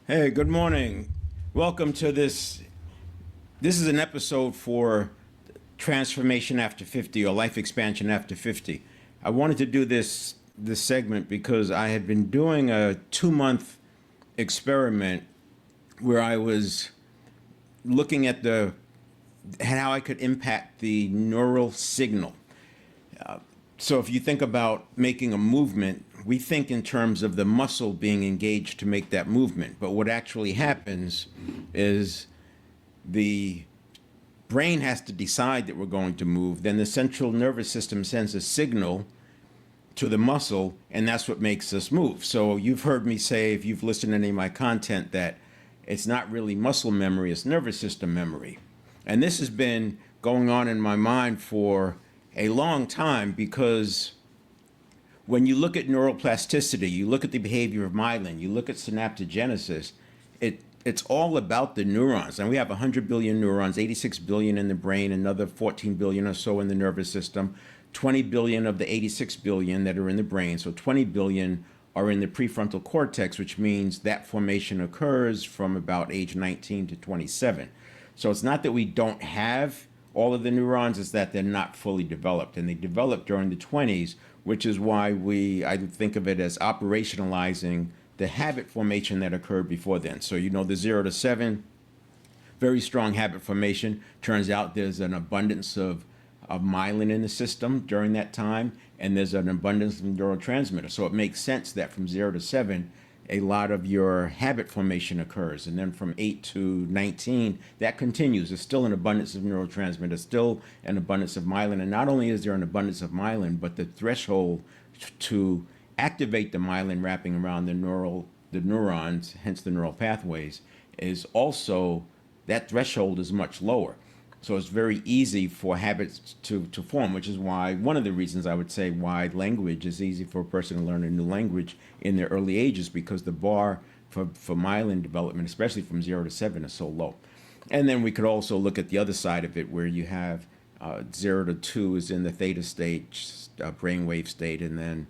Hey, good morning. Welcome to this. This is an episode for transformation after 50 or life expansion after 50. I wanted to do this segment because I had been doing a 2 month experiment where I was looking at the how I could impact the neural signal. So if you think about making a movement, we think in terms of the muscle being engaged to make that movement. But what actually happens is the brain has to decide that we're going to move. Then the central nervous system sends a signal to the muscle, and that's what makes us move. So you've heard me say, if you've listened to any of my content, that it's not really muscle memory, it's nervous system memory. And this has been going on in my mind for a long time because when you look at neuroplasticity, you look at the behavior of myelin, you look at synaptogenesis, it's all about the neurons. And we have 100 billion neurons, 86 billion in the brain, another 14 billion or so in the nervous system, 20 billion of the 86 billion that are in the brain. So 20 billion are in the prefrontal cortex, which means that formation occurs from about age 19 to 27. So it's not that we don't have all of the neurons, it's that they're not fully developed. And they develop during the 20s, which is why I think of it as operationalizing the habit formation that occurred before then. So, the 0 to 7, very strong habit formation. Turns out there's an abundance of myelin in the system during that time, and there's an abundance of neurotransmitters. So it makes sense that from 0 to 7, a lot of your habit formation occurs. And then from 8 to 19, that continues. There's still an abundance of neurotransmitters, still an abundance of myelin. And not only is there an abundance of myelin, but the threshold to activate the myelin wrapping around the neurons, hence the neural pathways, is also, that threshold is much lower. So it's very easy for habits to form, which is why, one of the reasons I would say why language is easy for a person to learn a new language in their early ages, because the bar for myelin development, especially from 0 to 7, is so low. And then we could also look at the other side of it, where you have 0 to 2 is in the theta state, brainwave state, and then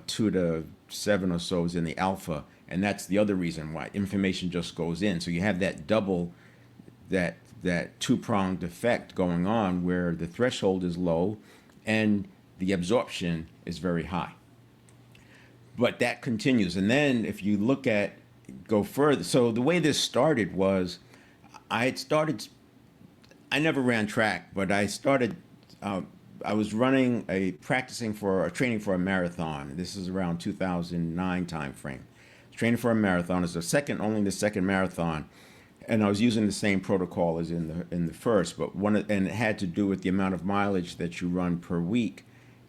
2 to 7 or so is in the alpha. And that's the other reason why information just goes in. So you have that double, that two-pronged effect going on, where the threshold is low and the absorption is very high. But that continues. And then if you go further, so the way this started was, I never ran track, but I was training for a marathon. This is around 2009 timeframe. Training for a marathon is only the second marathon, and I was using the same protocol as in the first, but and it had to do with the amount of mileage that you run per week,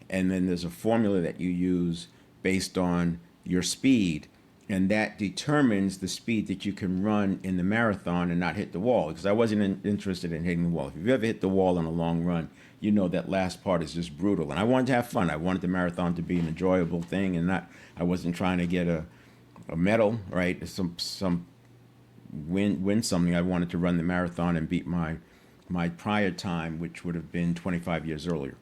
and then there's a formula that you use based on your speed, and that determines the speed that you can run in the marathon and not hit the wall. Because I wasn't interested in hitting the wall. If you've ever hit the wall on a long run, you know that last part is just brutal. And I wanted to have fun. I wanted the marathon to be an enjoyable thing, and I wasn't trying to get a medal, right? Some win something. I wanted to run the marathon and beat my prior time, which would have been 25 years earlier.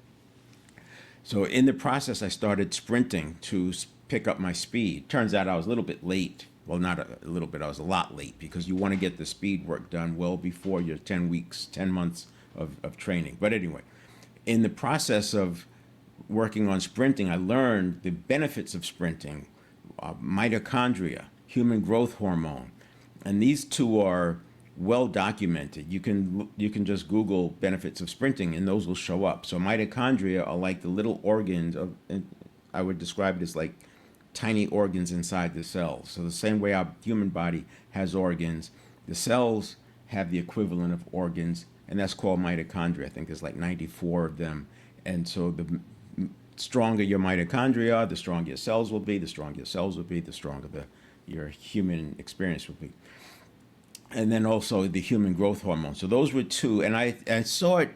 So in the process, I started sprinting to pick up my speed. Turns out I was a little bit late. Well, not a little bit, I was a lot late, because you want to get the speed work done well before your 10 months of training. But anyway, in the process of working on sprinting, I learned the benefits of sprinting, mitochondria, human growth hormone. And these two are well documented. You can just Google benefits of sprinting, and those will show up. So mitochondria are like the little organs I would describe it as like tiny organs inside the cells. So the same way our human body has organs, the cells have the equivalent of organs, and that's called mitochondria. I think there's like 94 of them. And so the stronger your mitochondria are, the stronger your cells will be. The stronger your cells will be, the stronger your human experience will be. And then also the human growth hormone. So those were two. And I saw it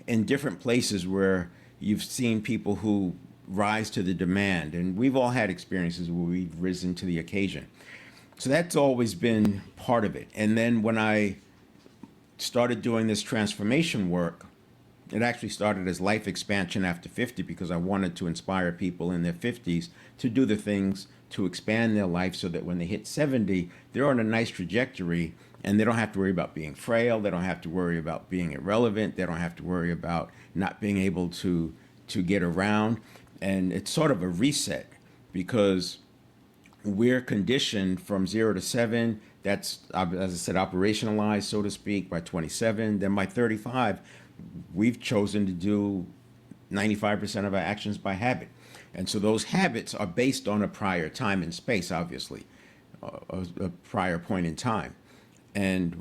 in different places where you've seen people who rise to the demand. And we've all had experiences where we've risen to the occasion. So that's always been part of it. And then when I started doing this transformation work, It actually started as life expansion after 50 because I wanted to inspire people in their 50s to do the things to expand their life so that when they hit 70, they're on a nice trajectory and they don't have to worry about being frail. They don't have to worry about being irrelevant. They don't have to worry about not being able to get around. And it's sort of a reset because we're conditioned from 0 to 7. That's, as I said, operationalized, so to speak, by 27. Then by 35, we've chosen to do 95% of our actions by habit. And so those habits are based on a prior time and space, obviously, a prior point in time. And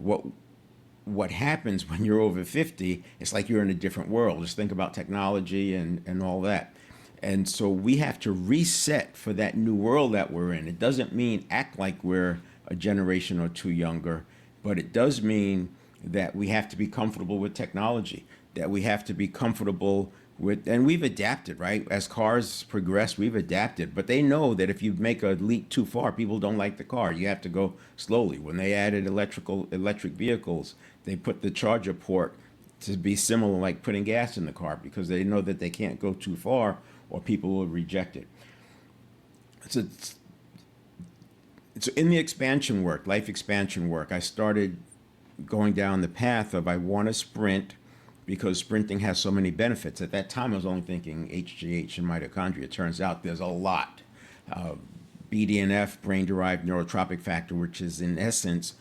what happens when you're over 50, it's like you're in a different world. Just think about technology and all that. And so we have to reset for that new world that we're in. It doesn't mean act like we're a generation or two younger, but it does mean that we have to be comfortable with technology, that we have to be comfortable with, and we've adapted, right? As cars progress, we've adapted, but they know that if you make a leap too far, people don't like the car. You have to go slowly. When they added electric vehicles, they put the charger port to be similar, like putting gas in the car, because they know that they can't go too far or people will reject it. So, in the expansion work, life expansion work, I started going down the path of I want to sprint because sprinting has so many benefits. At that time, I was only thinking HGH and mitochondria. It turns out there's a lot. BDNF, brain-derived neurotropic factor, which is in essence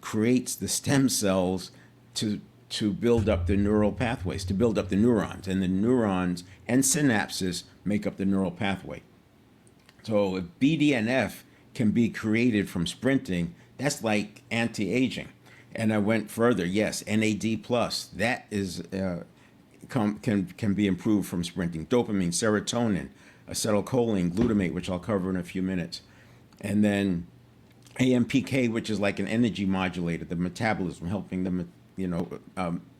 creates the stem cells to build up the neural pathways, to build up the neurons, and the neurons and synapses make up the neural pathway. So if BDNF can be created from sprinting, that's like anti-aging. And I went further. Yes, NAD plus that is can be improved from sprinting. Dopamine, serotonin, acetylcholine, glutamate, which I'll cover in a few minutes, and then AMPK, which is like an energy modulator, the metabolism, helping them,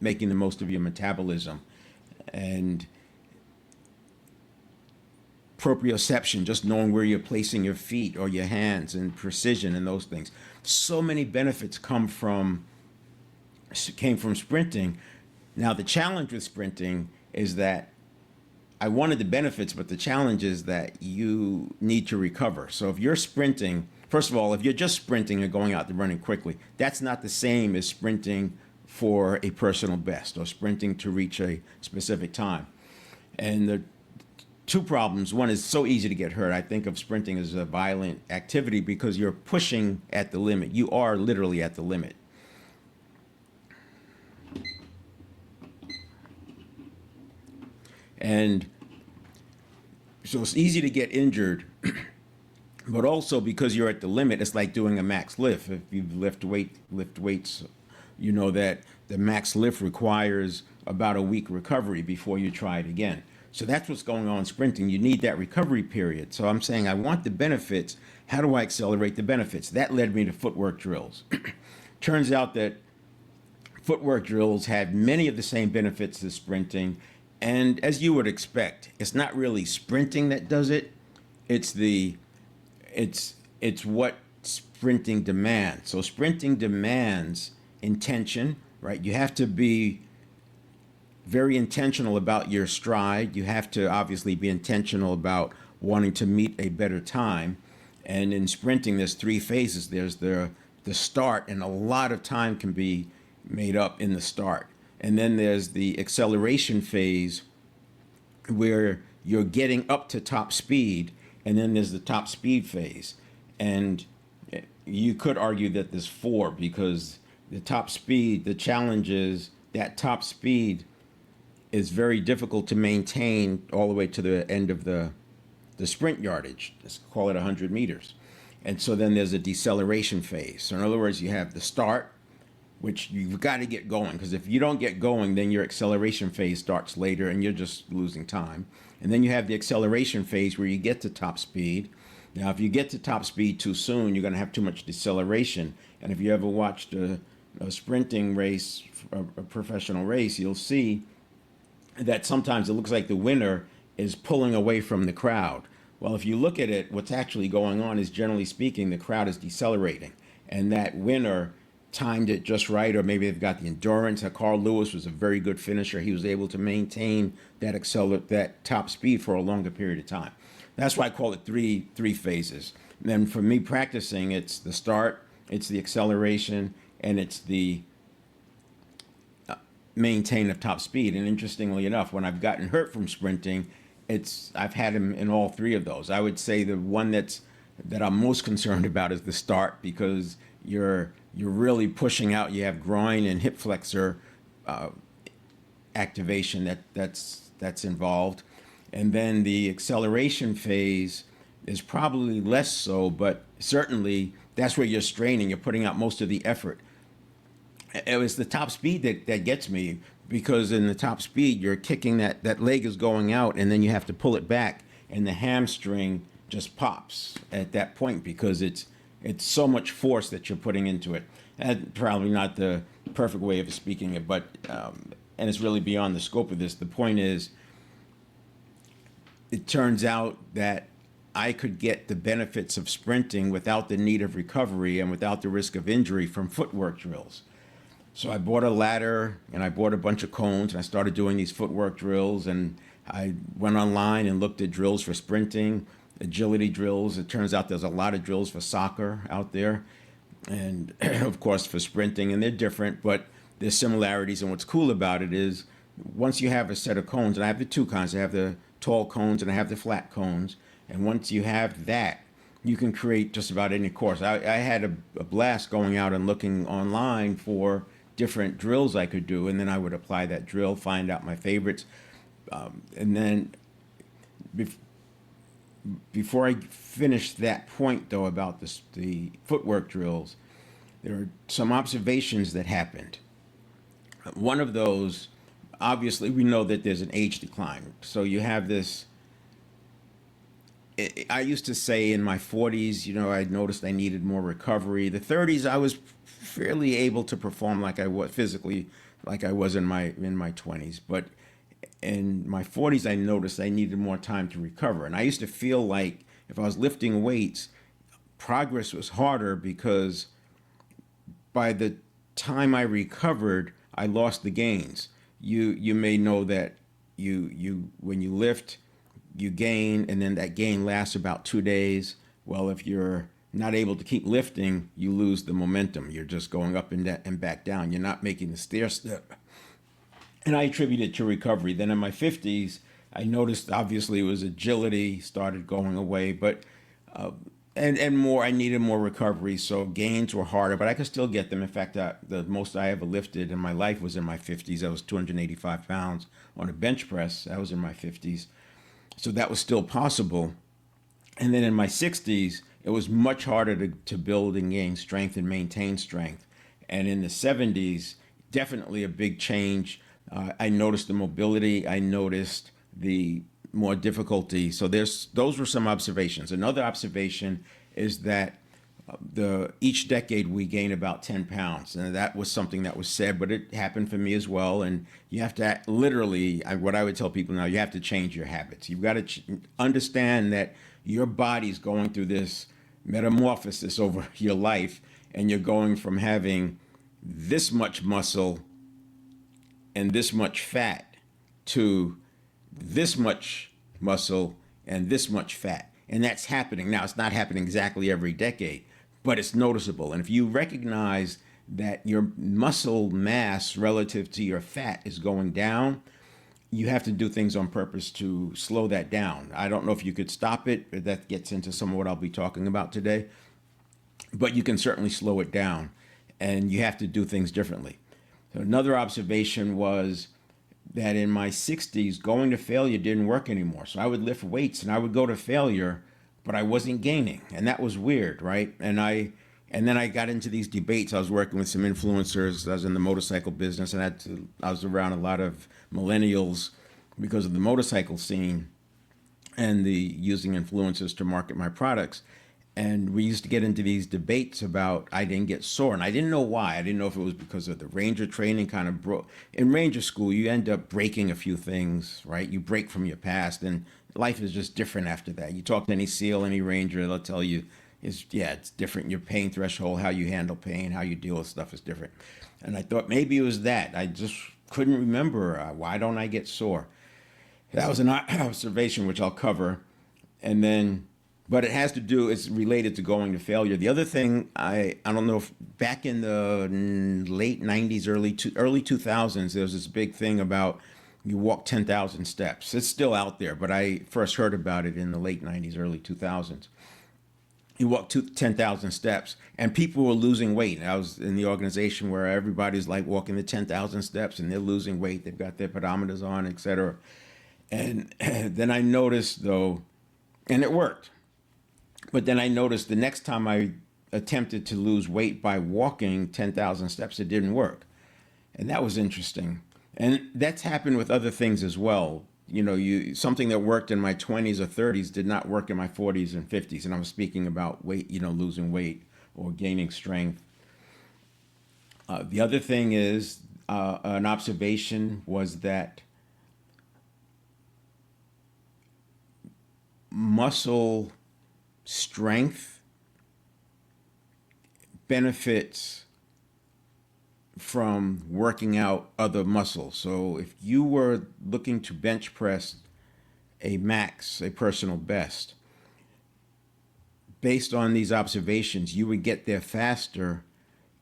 making the most of your metabolism, and proprioception, just knowing where you're placing your feet or your hands, and precision and those things. So many benefits came from sprinting. Now the challenge with sprinting is that I wanted the benefits, but the challenge is that you need to recover. So if you're sprinting, first of all, if you're just sprinting and going out and running quickly, that's not the same as sprinting for a personal best or sprinting to reach a specific time. And the two problems. One is so easy to get hurt. I think of sprinting as a violent activity because you're pushing at the limit. You are literally at the limit. And so it's easy to get injured, but also because you're at the limit, it's like doing a max lift. If you lift weights, you know that the max lift requires about a week recovery before you try it again. So that's what's going on in sprinting. You need that recovery period. So I'm saying I want the benefits. How do I accelerate the benefits? That led me to footwork drills. Turns out that footwork drills have many of the same benefits as sprinting. And as you would expect, it's not really sprinting that does it. It's what sprinting demands. So sprinting demands intention, right? You have to be very intentional about your stride. You have to obviously be intentional about wanting to meet a better time. And in sprinting, there's three phases. There's the start, and a lot of time can be made up in the start. And then there's the acceleration phase where you're getting up to top speed, and then there's the top speed phase. And you could argue that there's four because the top speed, the challenge is that top speed is very difficult to maintain all the way to the end of the sprint yardage. Let's call it 100 meters. And so then there's a deceleration phase. So in other words, you have the start, which you've got to get going, because if you don't get going, then your acceleration phase starts later and you're just losing time. And then you have the acceleration phase where you get to top speed. Now, if you get to top speed too soon, you're going to have too much deceleration. And if you ever watched a sprinting race, a professional race, you'll see that sometimes it looks like the winner is pulling away from the crowd. Well, if you look at it, what's actually going on is, generally speaking, the crowd is decelerating. And that winner timed it just right, or maybe they've got the endurance. Carl Lewis was a very good finisher. He was able to maintain that top speed for a longer period of time. That's why I call it three phases. And then for me practicing, it's the start, it's the acceleration, and it's the maintain of top speed. And interestingly enough, when I've gotten hurt from sprinting, I've had him in all three of those. I would say the one that I'm most concerned about is the start, because you're really pushing out. You have groin and hip flexor activation that's involved, and then the acceleration phase is probably less so, but certainly that's where you're straining. You're putting out most of the effort. It was the top speed that gets me, because in the top speed you're kicking that leg is going out, and then you have to pull it back, and the hamstring just pops at that point because it's so much force that you're putting into it. That's probably not the perfect way of speaking it, but and it's really beyond the scope of this. The point is, it turns out that I could get the benefits of sprinting without the need of recovery and without the risk of injury from footwork drills. So I bought a ladder and I bought a bunch of cones and I started doing these footwork drills, and I went online and looked at drills for sprinting, agility drills. It turns out there's a lot of drills for soccer out there, and of course for sprinting, and they're different, but there's similarities. And what's cool about it is, once you have a set of cones, and I have the two kinds, I have the tall cones and I have the flat cones, and once you have that, you can create just about any course. I had a blast going out and looking online for different drills I could do, and then I would apply that drill, find out my favorites, and then before I finish that point, though, about the footwork drills, there are some observations that happened. One of those, obviously, we know that there's an age decline. So you have this. I used to say in my 40s, I noticed I needed more recovery. The 30s, I was fairly able to perform like I was physically, like I was in my 20s. But in my 40s, I noticed I needed more time to recover. And I used to feel like if I was lifting weights, progress was harder, because by the time I recovered, I lost the gains. You may know that you when you lift, you gain, and then that gain lasts about 2 days. Well, if you're not able to keep lifting, you lose the momentum. You're just going up and back down. You're not making the stair step. And I attribute it to recovery. Then in my 50s, I noticed obviously it was agility started going away, but and more. I needed more recovery, so gains were harder, but I could still get them. In fact, the most I ever lifted in my life was in my 50s. That was 285 pounds on a bench press. That was in my 50s, so that was still possible. And then in my 60s, it was much harder to build and gain strength and maintain strength. And in the 70s, definitely a big change. I noticed the mobility. I noticed the more difficulty. So those were some observations. Another observation is that each decade we gain about 10 pounds. And that was something that was said, but it happened for me as well. And you have to literally, what I would tell people now, you have to change your habits. You've got to understand that your body's going through this metamorphosis over your life, and you're going from having this much muscle and this much fat to this much muscle and this much fat. And that's happening. Now, it's not happening exactly every decade, but it's noticeable. And if you recognize that your muscle mass relative to your fat is going down, you have to do things on purpose to slow that down. I don't know if you could stop it, but that gets into some of what I'll be talking about today. But you can certainly slow it down, and you have to do things differently. So another observation was that in my 60s, going to failure didn't work anymore. So I would lift weights and I would go to failure, but I wasn't gaining. And that was weird, right? And then I got into these debates. I was working with some influencers. I was in the motorcycle business, and I was around a lot of millennials because of the motorcycle scene and the using influencers to market my products. And we used to get into these debates about I didn't get sore, and I didn't know why. I didn't know if it was because of the Ranger training kind of broke. In Ranger school, you end up breaking a few things, right? You break from your past, and life is just different after that. You talk to any SEAL, any Ranger, they'll tell you, is, yeah, it's different. Your pain threshold, how you handle pain, how you deal with stuff is different. And I thought maybe it was that. I just couldn't remember, why don't I get sore? That was an observation which I'll cover. And then, but it has to do, it's related to going to failure. The other thing, I don't know if back in the late 90s, early 2000s, there was this big thing about you walk 10,000 steps. It's still out there, but I first heard about it in the late 90s, early 2000s. You walk 10,000 steps, and people were losing weight. And I was in the organization where everybody's like walking the 10,000 steps, and they're losing weight. They've got their pedometers on, etc. And then I noticed, though, and it worked. But then I noticed the next time I attempted to lose weight by walking 10,000 steps, it didn't work. And that was interesting. And that's happened with other things as well. You know, something that worked in my 20s or 30s did not work in my 40s and 50s. And I was speaking about weight, losing weight or gaining strength. The other thing is, an observation was that muscle strength benefits from working out other muscles. So if you were looking to bench press a max, a personal best, based on these observations, you would get there faster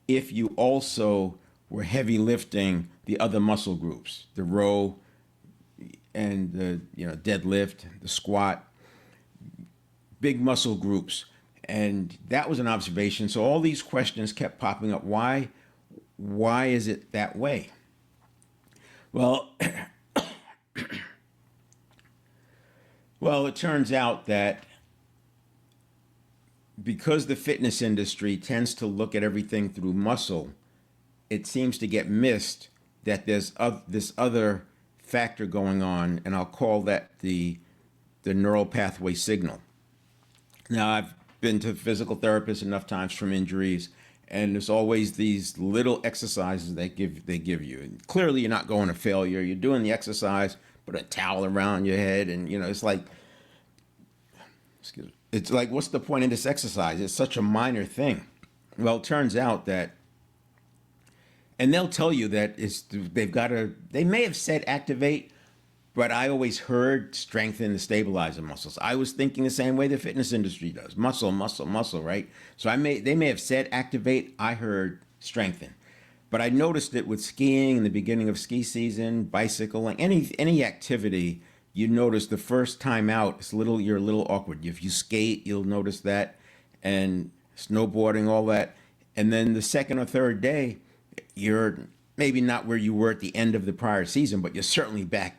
if you also were heavy lifting the other muscle groups, the row and the deadlift, the squat, big muscle groups. And that was an observation. So all these questions kept popping up. Why is it that way? Well, it turns out that because the fitness industry tends to look at everything through muscle, it seems to get missed that there's this other factor going on, and I'll call that the neural pathway signal. Now, I've been to physical therapists enough times from injuries, and there's always these little exercises they give you. And clearly, you're not going to failure. You're doing the exercise, put a towel around your head, and it's like, what's the point of this exercise? It's such a minor thing. Well, it turns out that, and they'll tell you that they may have said activate, but I always heard strengthen the stabilizer muscles. I was thinking the same way the fitness industry does. Muscle, muscle, muscle, right? So they may have said activate, I heard strengthen. But I noticed it with skiing in the beginning of ski season, bicycling, any activity, you notice the first time out, you're a little awkward. If you skate, you'll notice that, and snowboarding, all that. And then the second or third day, you're maybe not where you were at the end of the prior season, but you're certainly back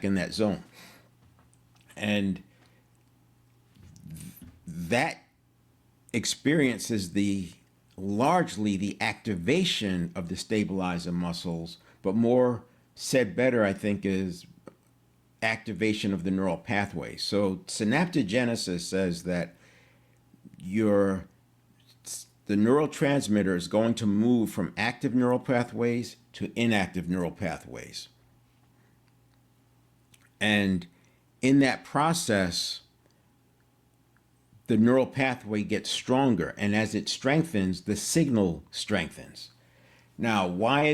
in that zone. And that experience is largely the activation of the stabilizer muscles, but more said better, I think, is activation of the neural pathways. So synaptogenesis says that the neurotransmitter is going to move from active neural pathways to inactive neural pathways. And in that process, the neural pathway gets stronger. And as it strengthens, the signal strengthens. Now, why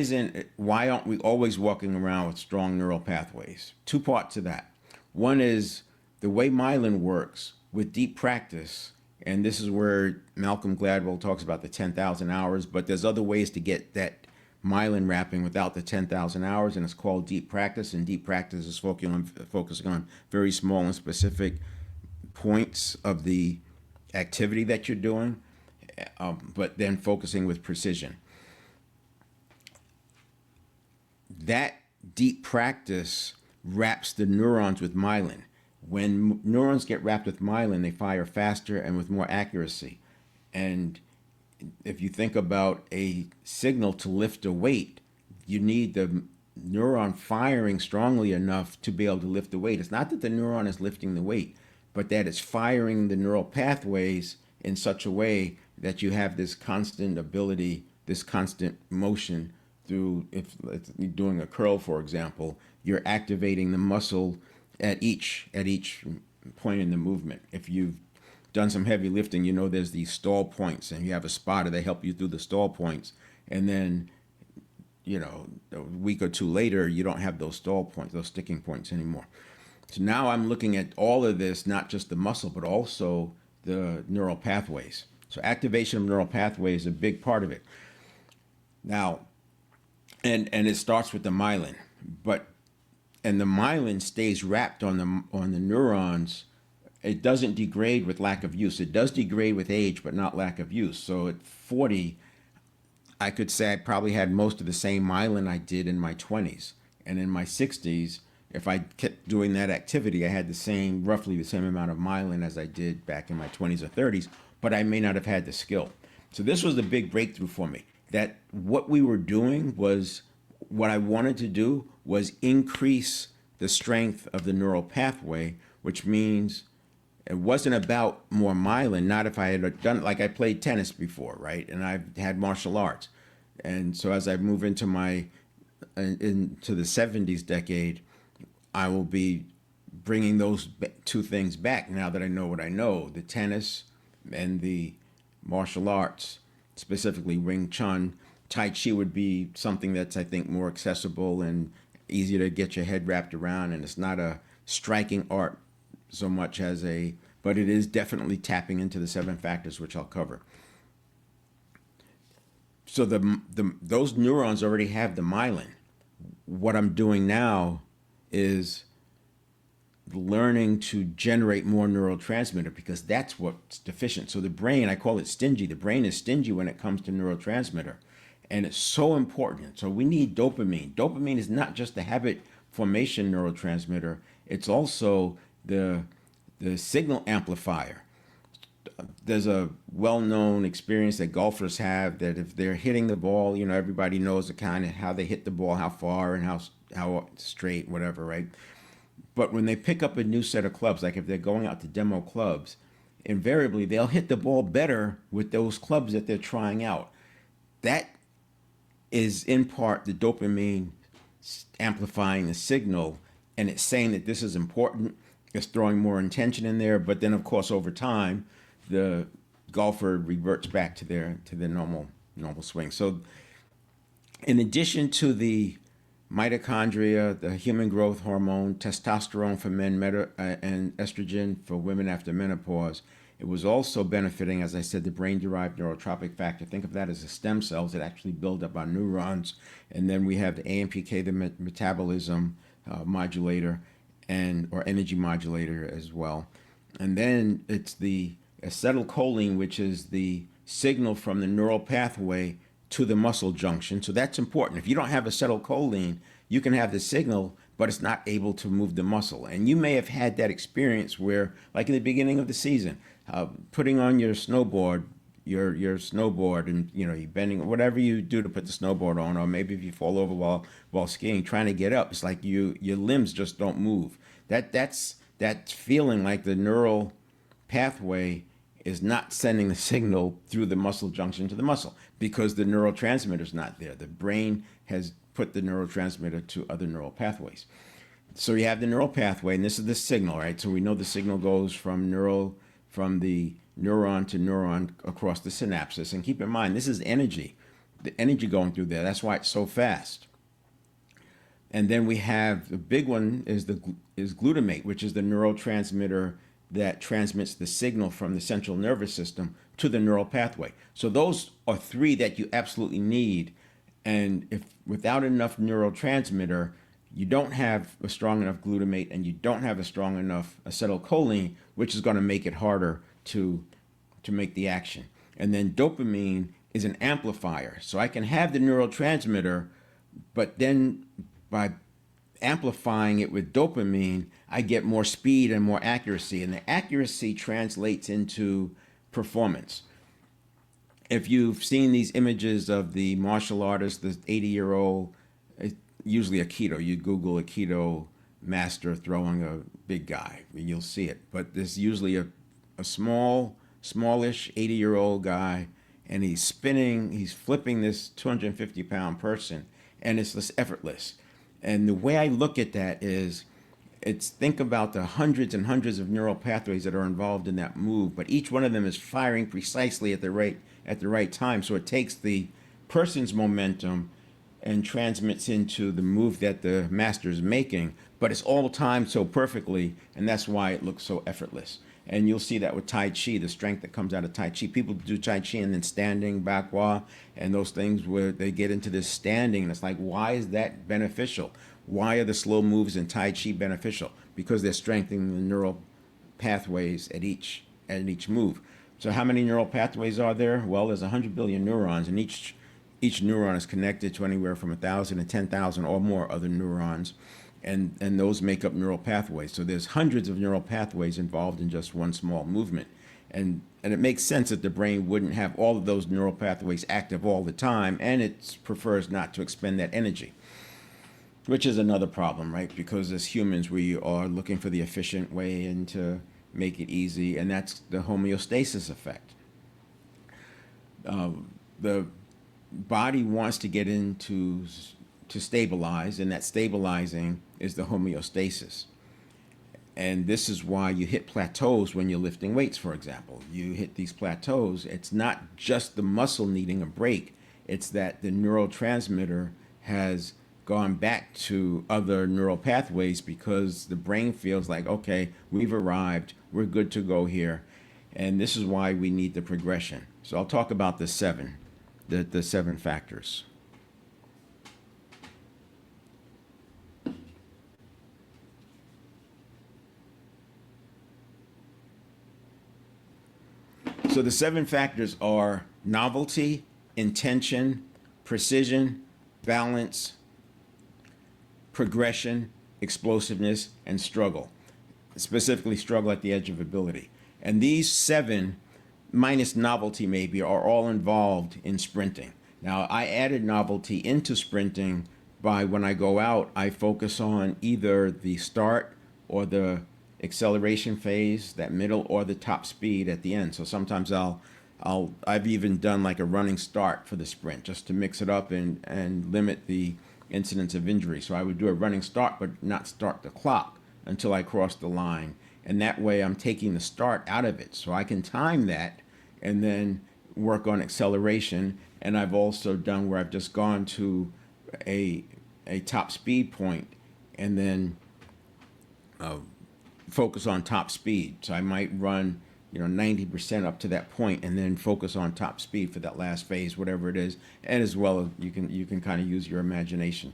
aren't we always walking around with strong neural pathways? Two parts to that. One is the way myelin works with deep practice. And this is where Malcolm Gladwell talks about the 10,000 hours, but there's other ways to get that myelin wrapping without the 10,000 hours, and it's called deep practice. And deep practice is focusing on very small and specific points of the activity that you're doing, but then focusing with precision. That deep practice wraps the neurons with myelin. When neurons get wrapped with myelin, they fire faster and with more accuracy. And if you think about a signal to lift a weight, you need the neuron firing strongly enough to be able to lift the weight. It's not that the neuron is lifting the weight, but that it's firing the neural pathways in such a way that you have this constant ability, this constant motion through, if you're doing a curl, for example, you're activating the muscle at each point in the movement. If you've done some heavy lifting, you know there's these stall points, and you have a spotter that help you through the stall points, and then a week or two later, you don't have those stall points, those sticking points anymore. So now I'm looking at all of this, not just the muscle, but also the neural pathways. So activation of neural pathways is a big part of it. Now, and it starts with the myelin, and the myelin stays wrapped on the neurons. It doesn't degrade with lack of use. It does degrade with age, but not lack of use. So at 40, I could say I probably had most of the same myelin I did in my 20s. And in my 60s, if I kept doing that activity, I had roughly the same amount of myelin as I did back in my 20s or 30s, but I may not have had the skill. So this was the big breakthrough for me, that what we were doing was, what I wanted to do was increase the strength of the neural pathway, which means it wasn't about more myelin, not if I had done it, like I played tennis before, right? And I've had martial arts. And so as I move into into the 70s decade, I will be bringing those two things back now that I know what I know, the tennis and the martial arts, specifically Wing Chun. Tai Chi would be something that's, I think, more accessible and easier to get your head wrapped around, and it's not a striking art so much but it is definitely tapping into the 7 factors, which I'll cover. So those neurons already have the myelin. What I'm doing now is learning to generate more neurotransmitter, because that's what's deficient. So the brain, I call it stingy. The brain is stingy when it comes to neurotransmitter, and it's so important. So we need dopamine. Dopamine is not just the habit formation neurotransmitter, it's also the signal amplifier. There's a well-known experience that golfers have, that if they're hitting the ball, everybody knows the kind of how they hit the ball, how far and how straight, whatever, right? But when they pick up a new set of clubs, like if they're going out to demo clubs, invariably they'll hit the ball better with those clubs that they're trying out. That is in part the dopamine amplifying the signal, and it's saying that this is important. It's throwing more intention in there, but then of course over time, the golfer reverts back to their normal swing. So, in addition to the mitochondria, the human growth hormone, testosterone for men, and estrogen for women after menopause, it was also benefiting, as I said, the brain-derived neurotropic factor. Think of that as the stem cells that actually build up our neurons. And then we have the AMPK, the metabolism modulator, or energy modulator as well. And then it's the acetylcholine, which is the signal from the neural pathway to the muscle junction. So that's important. If you don't have acetylcholine, you can have the signal, but it's not able to move the muscle. And you may have had that experience where, like in the beginning of the season, putting on your snowboard, your snowboard, and you're bending, whatever you do to put the snowboard on, or maybe if you fall over while skiing, trying to get up, it's like your limbs just don't move. That's feeling like the neural pathway is not sending the signal through the muscle junction to the muscle, because the neurotransmitter is not there. The brain has put the neurotransmitter to other neural pathways. So you have the neural pathway, and this is the signal, right? So we know the signal goes from the neuron to neuron across the synapses. And keep in mind, this is energy, the energy going through there. That's why it's so fast. And then we have the big one is glutamate, which is the neurotransmitter that transmits the signal from the central nervous system to the neural pathway. So those are 3 that you absolutely need. And if without enough neurotransmitter, you don't have a strong enough glutamate, and you don't have a strong enough acetylcholine, which is going to make it harder to make the action. And then dopamine is an amplifier. So I can have the neurotransmitter, but then by amplifying it with dopamine, I get more speed and more accuracy, and the accuracy translates into performance. If you've seen these images of the martial artist, the 80-year-old, usually Aikido, you Google Aikido master throwing a big guy, and you'll see it. But there's usually a smallish 80-year-old guy, and he's flipping this 250-pound person, and it's just effortless. And the way I look at that is, it's think about the hundreds and hundreds of neural pathways that are involved in that move, but each one of them is firing precisely at the right time. So it takes the person's momentum and transmits into the move that the master is making, but it's all timed so perfectly, and that's why it looks so effortless. And you'll see that with Tai Chi, the strength that comes out of Tai Chi. People do Tai Chi and then standing, Bakwa, and those things where they get into this standing, and it's like, why is that beneficial? Why are the slow moves in Tai Chi beneficial? Because they're strengthening the neural pathways at each move. So how many neural pathways are there? Well, there's 100 billion neurons, and each neuron is connected to anywhere from 1,000 to 10,000 or more other neurons, and those make up neural pathways. So there's hundreds of neural pathways involved in just one small movement, and it makes sense that the brain wouldn't have all of those neural pathways active all the time, and it prefers not to expend that energy, which is another problem, right? Because as humans, we are looking for the efficient way and to make it easy, and that's the homeostasis effect. The body wants to get into to stabilize, and that stabilizing is the homeostasis. And this is why you hit plateaus when you're lifting weights, for example. You hit these plateaus. It's not just the muscle needing a break. It's that the neurotransmitter has gone back to other neural pathways because the brain feels like, okay, we've arrived. We're good to go here. And this is why we need the progression. So I'll talk about the seven factors. So the seven factors are novelty, intention, precision, balance, progression, explosiveness, and struggle. Specifically, struggle at the edge of ability. And these seven, minus novelty maybe, are all involved in sprinting. Now, I added novelty into sprinting by when I go out, I focus on either the start or the acceleration phase, that middle, or the top speed at the end. So sometimes I've even done like a running start for the sprint just to mix it up and limit the incidence of injury. So I would do a running start, but not start the clock until I cross the line. And that way I'm taking the start out of it. So I can time that and then work on acceleration. And I've also done where I've just gone to a top speed point and then focus on top speed. So I might run 90% up to that point and then focus on top speed for that last phase, whatever it is. And as well, you can kind of use your imagination.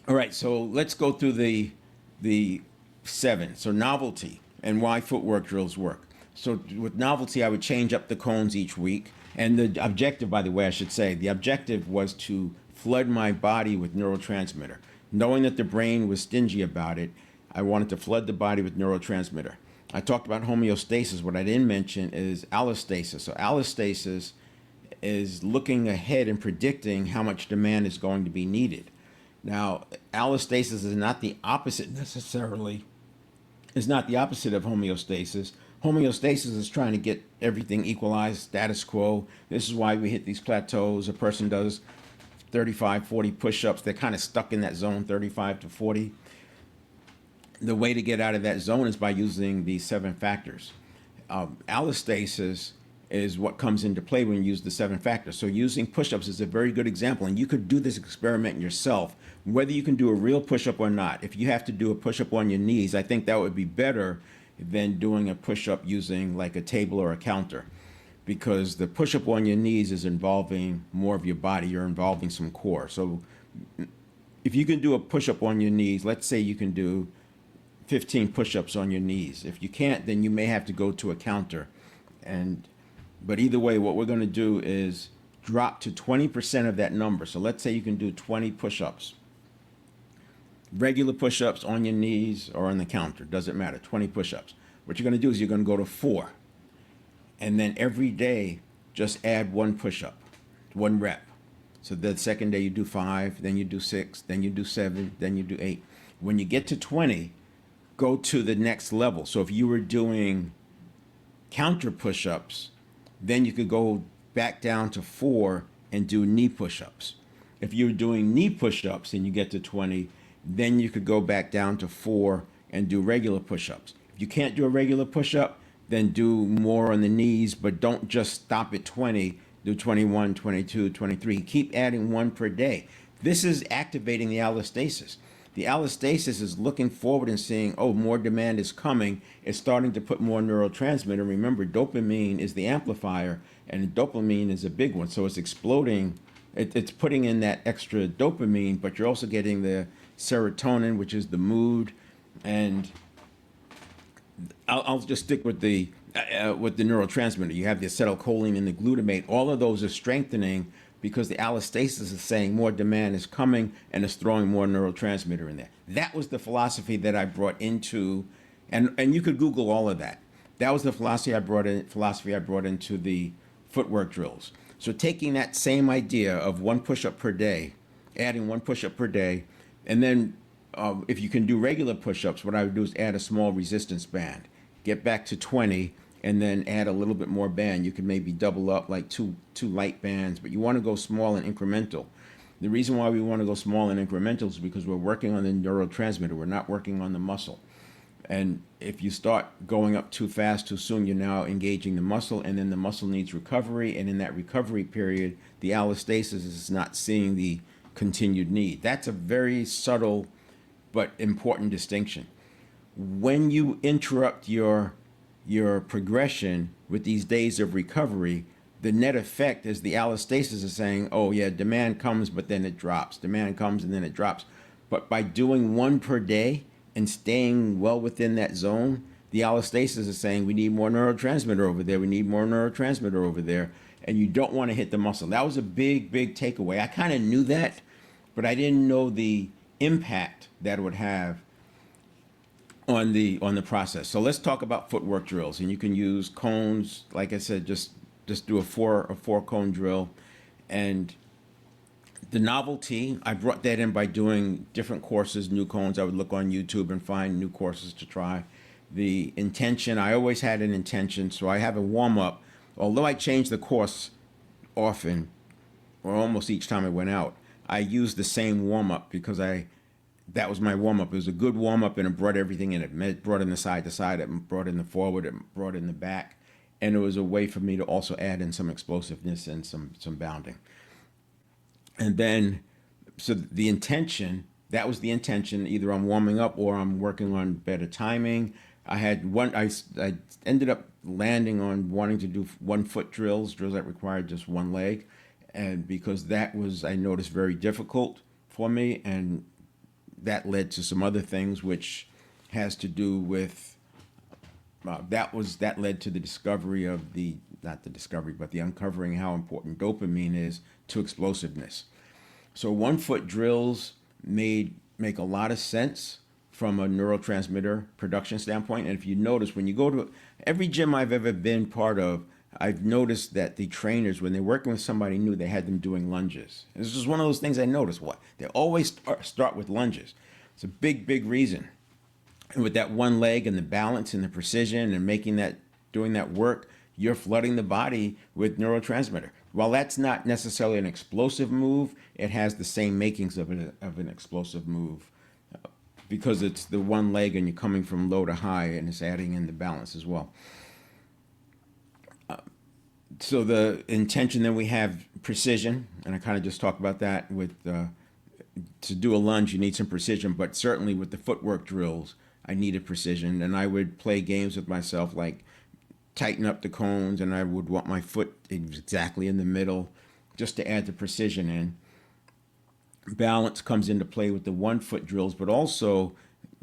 All right, so let's go through the seven. So novelty and why footwork drills work. So with novelty, I would change up the cones each week. And the objective, by the way, I should say, the objective was to flood my body with neurotransmitter. Knowing that the brain was stingy about it, I wanted to flood the body with neurotransmitter. I talked about homeostasis. What I didn't mention is allostasis. So allostasis is looking ahead and predicting how much demand is going to be needed. Now, allostasis is not the opposite necessarily. It's not the opposite of homeostasis. Homeostasis is trying to get everything equalized, status quo. This is why we hit these plateaus. A person does 35, 40 push-ups. They're kind of stuck in that zone, 35 to 40. The way to get out of that zone is by using these seven factors. Allostasis is what comes into play when you use the seven factors. So using push-ups is a very good example, and you could do this experiment yourself, whether you can do a real push-up or not. If you have to do a push-up on your knees, I think that would be better than doing a push-up using like a table or a counter, because the push-up on your knees is involving more of your body. You're involving some core. So if you can do a push-up on your knees, let's say you can do 15 push-ups on your knees. If you can't, then you may have to go to a counter. But either way, what we're going to do is drop to 20% of that number. So let's say you can do 20 push-ups. Regular push-ups on your knees or on the counter, doesn't matter, 20 push-ups. What you're going to do is you're going to go to 4. And then every day, just add 1 push-up, 1 rep. So the second day you do 5, then you do 6, then you do 7, then you do 8. When you get to 20, go to the next level. So if you were doing counter push-ups, then you could go back down to 4 and do knee push-ups. If you're doing knee push-ups and you get to 20, then you could go back down to 4 and do regular push-ups. If you can't do a regular push-up, then do more on the knees, but don't just stop at 20. Do 21, 22, 23. Keep adding one per day. This is activating the allostasis. The allostasis is looking forward and seeing, oh, more demand is coming. It's starting to put more neurotransmitter. Remember, dopamine is the amplifier, and dopamine is a big one. So it's exploding. It's putting in that extra dopamine, but you're also getting the serotonin, which is the mood. And I'll just stick with the neurotransmitter. You have the acetylcholine and the glutamate. All of those are strengthening because the allostasis is saying more demand is coming and it's throwing more neurotransmitter in there. That was the philosophy that I brought into, and you could Google all of that. That was the philosophy I brought into the footwork drills. So taking that same idea of one push-up per day, adding one push-up per day, and then if you can do regular push-ups, what I would do is add a small resistance band, get back to 20, and then add a little bit more band. You could maybe double up like two light bands, but you want to go small and incremental. The reason why we want to go small and incremental is because we're working on the neurotransmitter. We're not working on the muscle. And if you start going up too fast, too soon, you're now engaging the muscle, and then the muscle needs recovery. And in that recovery period, the allostasis is not seeing the continued need. That's a very subtle but important distinction. When you interrupt your progression with these days of recovery, the net effect is the allostasis is saying, oh yeah, demand comes, but then it drops. Demand comes and then it drops. But by doing one per day and staying well within that zone, the allostasis is saying we need more neurotransmitter over there. We need more neurotransmitter over there. And you don't want to hit the muscle. That was a big, big takeaway. I kind of knew that, but I didn't know the impact that it would have on the process. So let's talk about footwork drills, and you can use cones. Like I said, just do a four cone drill, and the novelty I brought that in by doing different courses, new cones. I would look on YouTube and find new courses to try. The intention, I always had an intention, so I have a warm up. Although I changed the course often, or almost each time I went out, I used the same warm up because that was my warm up. It was a good warm up, and it brought everything in. It brought in the side to side, it brought in the forward, it brought in the back, and it was a way for me to also add in some explosiveness and some bounding. And then, so the intention, that was the intention. Either I'm warming up or I'm working on better timing. I had one. I ended up landing on wanting to do 1 foot drills that required just one leg, and because that was, I noticed, very difficult for me, and that led to some other things, which has to do with that led to the discovery of the not the discovery, but the uncovering how important dopamine is to explosiveness. So 1 foot drills make a lot of sense from a neurotransmitter production standpoint. And if you notice, when you go to every gym I've ever been part of, I've noticed that the trainers, when they're working with somebody new, they had them doing lunges. And this is one of those things I noticed. What they always start with lunges. It's a big, big reason. And with that one leg and the balance and the precision and doing that work, you're flooding the body with neurotransmitter. While that's not necessarily an explosive move, it has the same makings of an explosive move because it's the one leg and you're coming from low to high, and it's adding in the balance as well. So the intention, then we have precision, and I kind of just talked about that with to do a lunge, you need some precision, but certainly with the footwork drills, I needed precision, and I would play games with myself like tighten up the cones, and I would want my foot exactly in the middle just to add the precision in. Balance comes into play with the 1 foot drills, but also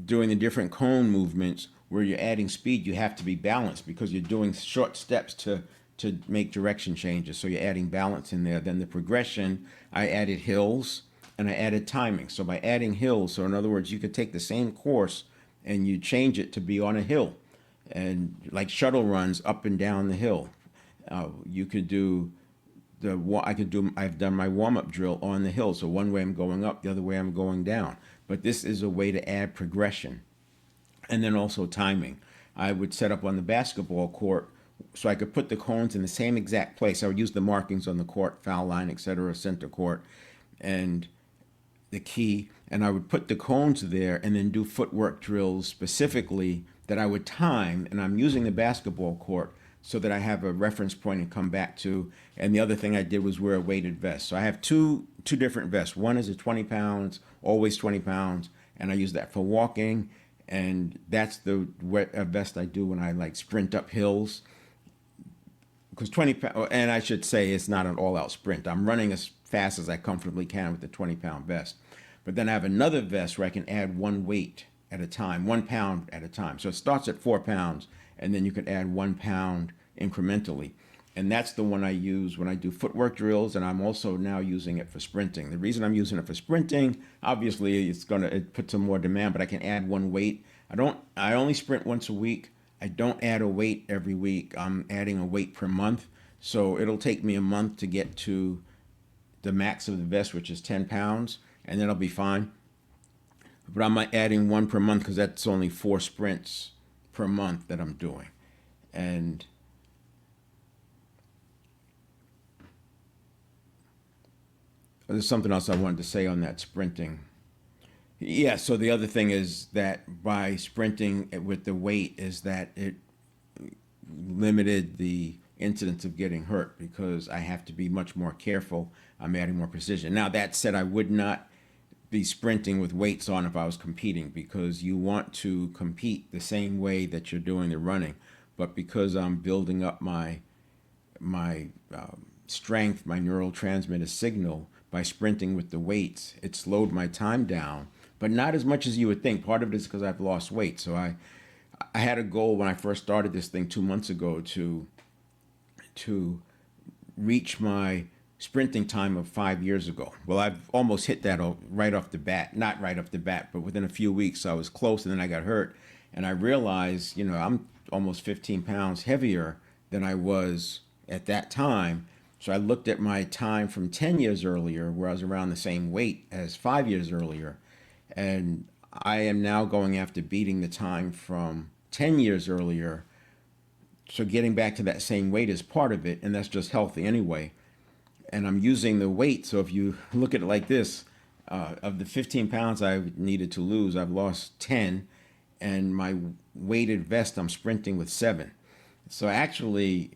doing the different cone movements where you're adding speed, you have to be balanced because you're doing short steps to make direction changes. So you're adding balance in there. Then the progression, I added hills and I added timing. So by adding hills, so in other words, you could take the same course and you change it to be on a hill, and like shuttle runs up and down the hill. You could do I've done my warm-up drill on the hill. So one way I'm going up, the other way I'm going down. But this is a way to add progression. And then also timing. I would set up on the basketball court so I could put the cones in the same exact place. I would use the markings on the court, foul line, etc., center court. And the key, and I would put the cones there and then do footwork drills specifically that I would time, and I'm using the basketball court so that I have a reference point and come back to. And the other thing I did was wear a weighted vest. So I have two different vests. One is a 20 pounds, always 20 pounds, and I use that for walking. And that's the vest I do when I like sprint up hills. Because 20 pounds, and I should say it's not an all-out sprint. I'm running as fast as I comfortably can with the 20-pound vest. But then I have another vest where I can add one weight at a time, 1 pound at a time. So it starts at 4 pounds, and then you can add 1 pound incrementally. And that's the one I use when I do footwork drills, and I'm also now using it for sprinting. The reason I'm using it for sprinting, obviously, it put some more demand, but I can add one weight. I only sprint once a week. I don't add a weight every week. I'm adding a weight per month. So it'll take me a month to get to the max of the vest, which is 10 pounds, and then I'll be fine. But I'm adding one per month because that's only 4 sprints per month that I'm doing. And there's something else I wanted to say on that sprinting. Yeah, so the other thing is that by sprinting with the weight is that it limited the incidence of getting hurt because I have to be much more careful. I'm adding more precision. Now, that said, I would not be sprinting with weights on if I was competing because you want to compete the same way that you're doing the running. But because I'm building up my strength, my neurotransmitter signal by sprinting with the weights, it slowed my time down, but not as much as you would think. Part of it is because I've lost weight. So I had a goal when I first started this thing 2 months ago to reach my sprinting time of 5 years ago. Well, I've almost hit that right off the bat. Not right off the bat, but within a few weeks I was close, and then I got hurt. And I realized, I'm almost 15 pounds heavier than I was at that time. So I looked at my time from 10 years earlier, where I was around the same weight as 5 years earlier. And I am now going after beating the time from 10 years earlier. So getting back to that same weight is part of it, and that's just healthy anyway. And I'm using the weight. So if you look at it like this, of the 15 pounds I needed to lose, I've lost 10. And my weighted vest, I'm sprinting with 7. So actually,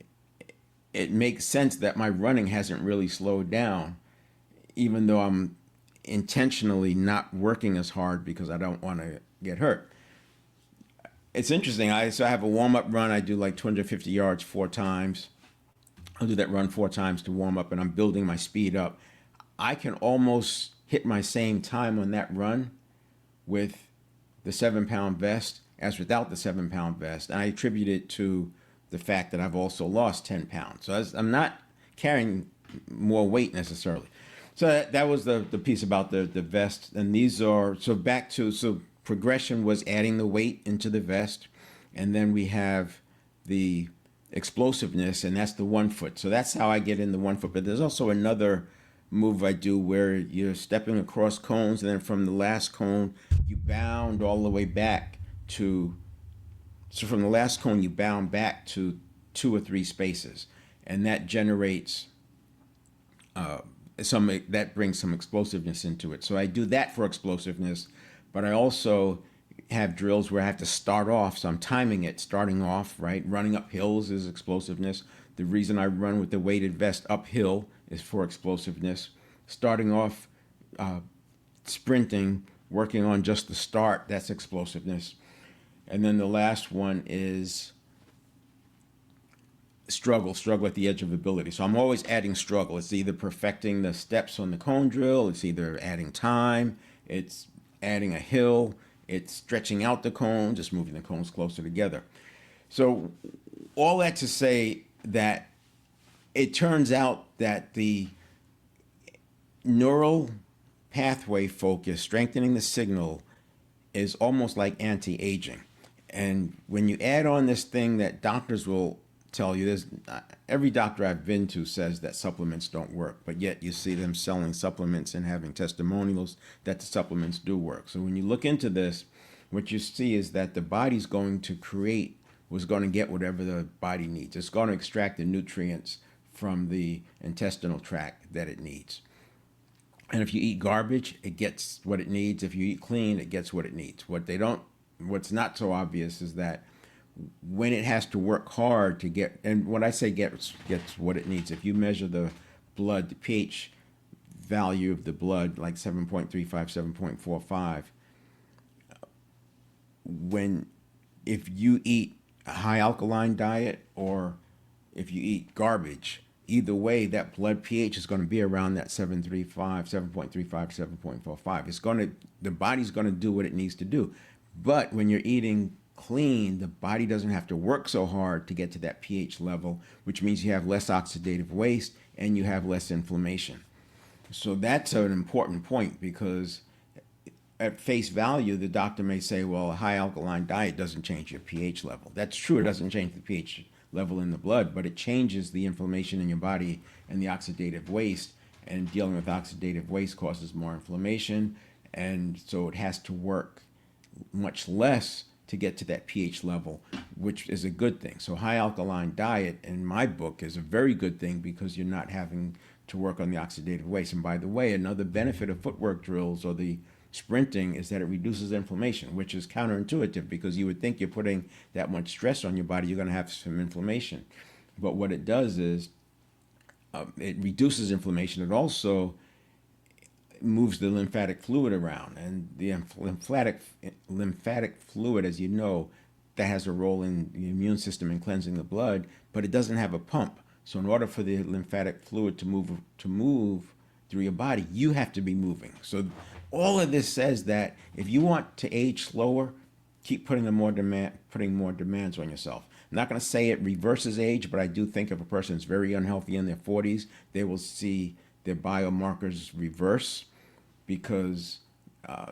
it makes sense that my running hasn't really slowed down, even though I'm intentionally not working as hard because I don't want to get hurt. It's interesting. So I have a warm-up run. I do like 250 yards 4 times. I'll do that run 4 times to warm up, and I'm building my speed up. I can almost hit my same time on that run with the 7-pound vest as without the 7-pound vest. And I attribute it to the fact that I've also lost 10 pounds. So I'm not carrying more weight necessarily. So that was the piece about the vest. And these are, so progression was adding the weight into the vest. And then we have the explosiveness, and that's the 1 foot. So that's how I get in the 1 foot. But there's also another move I do where you're stepping across cones, and then from the last cone, you bound all the way back to, so from the last cone, you bound back to 2 or 3 spaces. And that generates that brings some explosiveness into it. So I do that for explosiveness, but I also have drills where I have to start off. So I'm timing it, starting off, right? Running up hills is explosiveness. The reason I run with the weighted vest uphill is for explosiveness. Starting off sprinting, working on just the start, that's explosiveness. And then the last one is struggle at the edge of ability. So I'm always adding struggle. It's either perfecting the steps on the cone drill, it's either adding time, it's adding a hill, it's stretching out the cone, just moving the cones closer together. So all that to say that it turns out that the neural pathway focus, strengthening the signal, is almost like anti-aging. And when you add on this thing that doctors will tell you, every doctor I've been to says that supplements don't work, but yet you see them selling supplements and having testimonials that the supplements do work. So when you look into this, what you see is that the body's going to get whatever the body needs. It's going to extract the nutrients from the intestinal tract that it needs. And if you eat garbage, it gets what it needs. If you eat clean, it gets what it needs. What's not so obvious is that when it has to work hard to get, and when I say gets what it needs, if you measure the blood, the pH value of the blood, like 7.35, 7.45, when if you eat a high alkaline diet or if you eat garbage, either way, that blood pH is going to be around that 7.35, 7.45. The body's going to do what it needs to do. But when you're eating clean, the body doesn't have to work so hard to get to that pH level, which means you have less oxidative waste and you have less inflammation. So that's an important point, because at face value, the doctor may say, well, a high alkaline diet doesn't change your pH level. That's true, it doesn't change the pH level in the blood, but it changes the inflammation in your body and the oxidative waste. And dealing with oxidative waste causes more inflammation. And so it has to work much less to get to that pH level, which is a good thing. So high alkaline diet, in my book, is a very good thing because you're not having to work on the oxidative waste. And by the way, another benefit of footwork drills or the sprinting is that it reduces inflammation, which is counterintuitive because you would think you're putting that much stress on your body, you're going to have some inflammation. But what it does is it reduces inflammation. It also moves the lymphatic fluid around, and the lymphatic fluid, as you know, that has a role in the immune system in cleansing the blood, but it doesn't have a pump. So in order for the lymphatic fluid to move through your body, you have to be moving. So all of this says that if you want to age slower, keep putting more demands on yourself. I'm not going to say it reverses age, but I do think if a person is very unhealthy in their 40s, they will see their biomarkers reverse because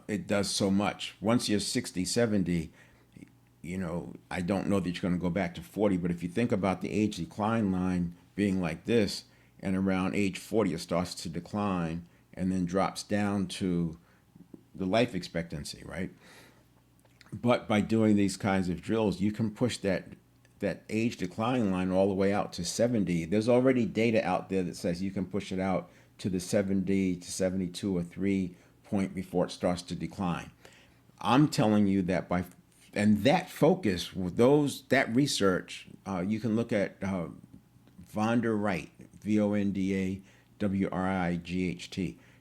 it does so much. Once you're 60, 70, I don't know that you're going to go back to 40, but if you think about the age decline line being like this, and around age 40 it starts to decline and then drops down to the life expectancy, right? But by doing these kinds of drills, you can push that age decline line all the way out to 70. There's already data out there that says you can push it out to the 70 to 72 or 3 point before it starts to decline. I'm telling you that and that focus with that research, you can look at Vonda Wright, VondaWright.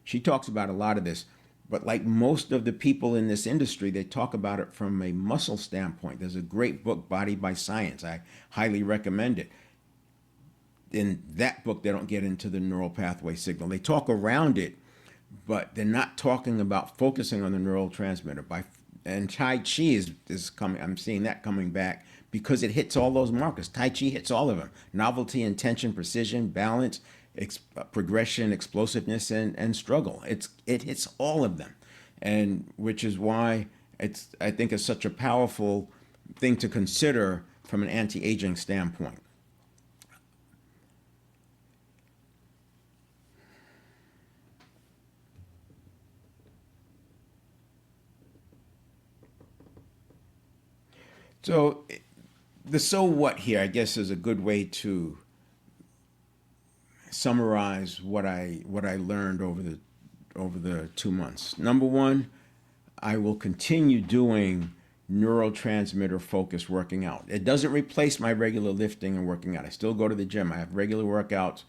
She talks about a lot of this, but like most of the people in this industry, they talk about it from a muscle standpoint. There's a great book, Body by Science. I highly recommend it. In that book, they don't get into the neural pathway signal. They talk around it, but they're not talking about focusing on the neural transmitter. And Tai Chi is coming. I'm seeing that coming back because it hits all those markers. Tai Chi hits all of them: novelty, intention, precision, balance, progression, explosiveness, and struggle. It hits all of them, and which is why I think it's such a powerful thing to consider from an anti-aging standpoint. So the so what here, I guess, is a good way to summarize what I learned over the 2 months. Number one, I will continue doing neurotransmitter focused working out. It doesn't replace my regular lifting and working out. I still go to the gym. I have regular workouts,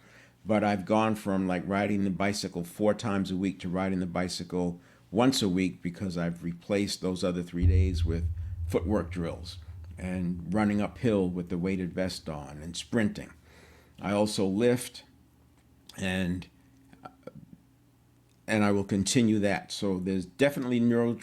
but I've gone from like riding the bicycle 4 times a week to riding the bicycle once a week because I've replaced those other 3 days with footwork drills and running uphill with the weighted vest on and sprinting. I also lift, and I will continue that. So there's definitely neural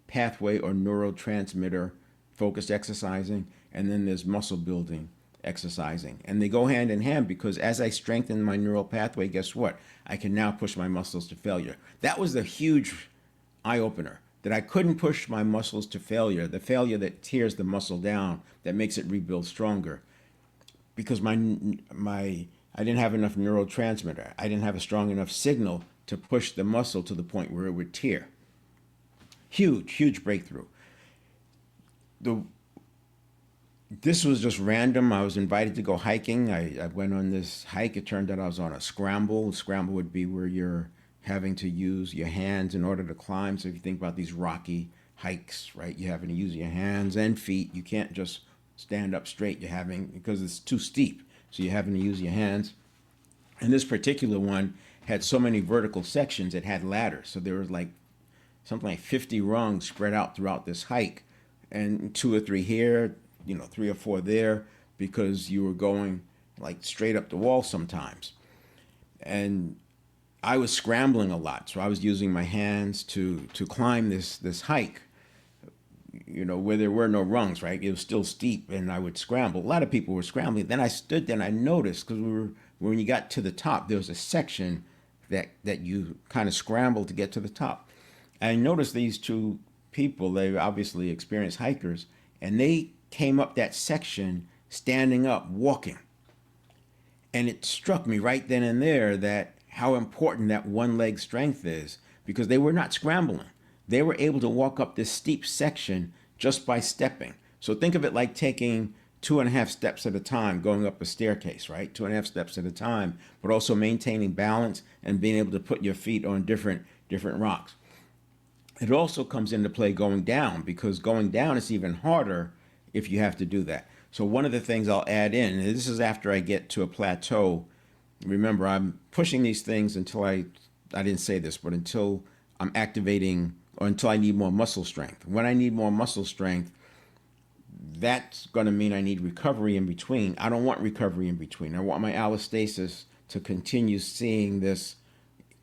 pathway or neurotransmitter focused exercising, and then there's muscle building exercising. And they go hand in hand because as I strengthen my neural pathway, guess what? I can now push my muscles to failure. That was the huge eye-opener, that I couldn't push my muscles to failure, the failure that tears the muscle down, that makes it rebuild stronger, because I didn't have enough neurotransmitter. I didn't have a strong enough signal to push the muscle to the point where it would tear. Huge, huge breakthrough. This was just random. I was invited to go hiking. I went on this hike. It turned out I was on a scramble. Scramble would be where you're having to use your hands in order to climb. So if you think about these rocky hikes, right, you're having to use your hands and feet. You can't just stand up straight. You're having, because it's too steep. So you're having to use your hands. And this particular one had so many vertical sections, it had ladders. So there was like something like 50 rungs spread out throughout this hike, and two or three here, three or four there, because you were going like straight up the wall sometimes. And I was scrambling a lot, so I was using my hands to climb this hike. Where there were no rungs, right? It was still steep, and I would scramble. A lot of people were scrambling. Then I stood there and I noticed, because when you got to the top, there was a section that you kind of scrambled to get to the top. I noticed these two people, they obviously experienced hikers, and they came up that section standing up, walking. And it struck me right then and there that how important that one leg strength is, because they were not scrambling. They were able to walk up this steep section just by stepping. So think of it like taking 2.5 steps at a time, going up a staircase, right? 2.5 steps at a time, but also maintaining balance and being able to put your feet on different rocks. It also comes into play going down, because going down is even harder if you have to do that. So one of the things I'll add in, and this is after I get to a plateau. Remember, I'm pushing these things until I didn't say this, but until I'm activating, or until I need more muscle strength. When I need more muscle strength, that's going to mean I need recovery in between. I don't want recovery in between. I want my allostasis to continue seeing this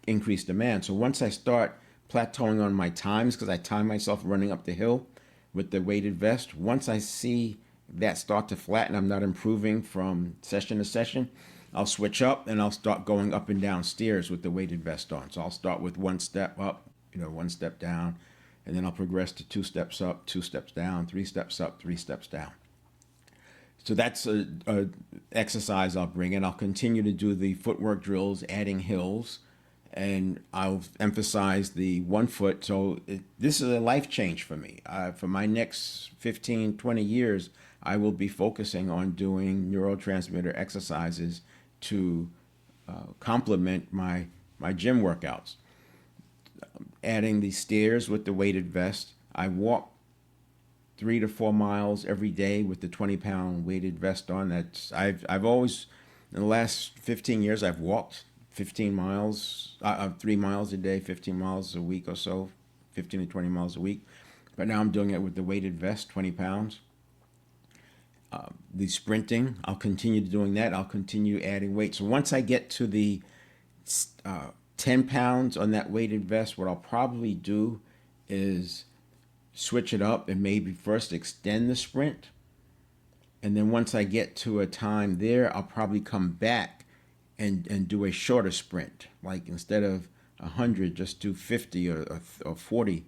increased demand. So once I start plateauing on my times, because I time myself running up the hill with the weighted vest, once I see that start to flatten, I'm not improving from session to session, I'll switch up and I'll start going up and down stairs with the weighted vest on. So I'll start with one step up, one step down, and then I'll progress to 2 steps up, 2 steps down, 3 steps up, 3 steps down. So that's a exercise I'll bring in. I'll continue to do the footwork drills, adding hills, and I'll emphasize the 1 foot. So this is a life change for me. For my next 15, 20 years, I will be focusing on doing neurotransmitter exercises to complement my gym workouts. Adding the stairs with the weighted vest. I walk 3 to 4 miles every day with the 20-pound weighted vest on. I've always, in the last 15 years, I've walked 15 miles, 3 miles a day, 15 miles a week or so, 15 to 20 miles a week. But now I'm doing it with the weighted vest, 20 pounds. The sprinting, I'll continue doing that. I'll continue adding weight. So once I get to the 10 pounds on that weighted vest, what I'll probably do is switch it up and maybe first extend the sprint. And then once I get to a time there, I'll probably come back and do a shorter sprint. Like instead of 100, just do 50 or 40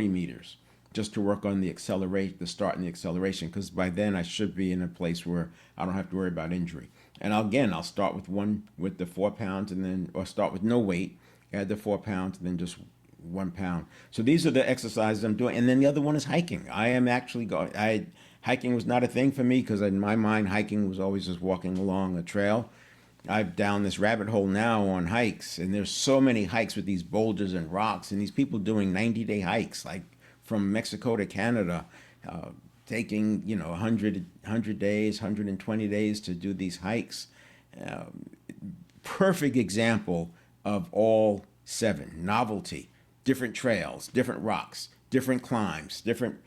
meters, just to work on the acceleration, the start and the acceleration, because by then I should be in a place where I don't have to worry about injury. And I'll start with the 4 pounds, and then, or start with no weight, add the 4 pounds, and then just 1 pound. So these are the exercises I'm doing. And then the other one is hiking. I am actually going, hiking was not a thing for me, because in my mind, hiking was always just walking along a trail. I've down this rabbit hole now on hikes, and there's so many hikes with these boulders and rocks, and these people doing 90-day hikes, like from Mexico to Canada, taking 100 days, 120 days to do these hikes. Perfect example of all 7: novelty, different trails, different rocks, different climbs, different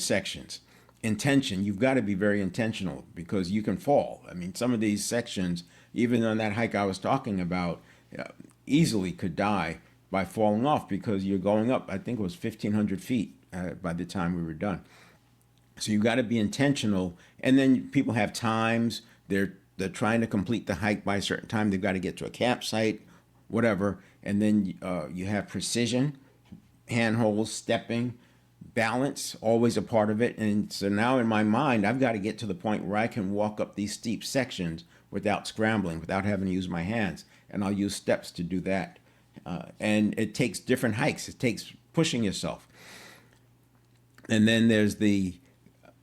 sections. Intention, you've got to be very intentional, because you can fall. I mean, some of these sections, even on that hike I was talking about, easily could die by falling off, because you're going up, I think it was 1,500 feet by the time we were done. So you've got to be intentional. And then people have times, they're trying to complete the hike by a certain time. They've got to get to a campsite, whatever. And then you have precision, handholds, stepping, balance, always a part of it. And so now in my mind, I've got to get to the point where I can walk up these steep sections without scrambling, without having to use my hands. And I'll use steps to do that. And it takes different hikes. It takes pushing yourself. And then there's the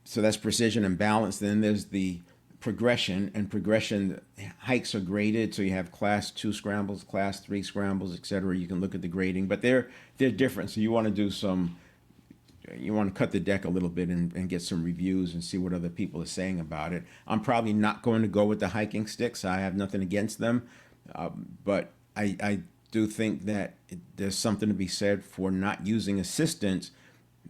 So that's precision and balance. Then there's the progression, and progression hikes are graded. So you have class 2 scrambles, class 3 scrambles, etc. You can look at the grading, but they're different. So you want to do some, you want to cut the deck a little bit and get some reviews and see what other people are saying about it. I'm probably not going to go with the hiking sticks. I have nothing against them, but I do think that there's something to be said for not using assistance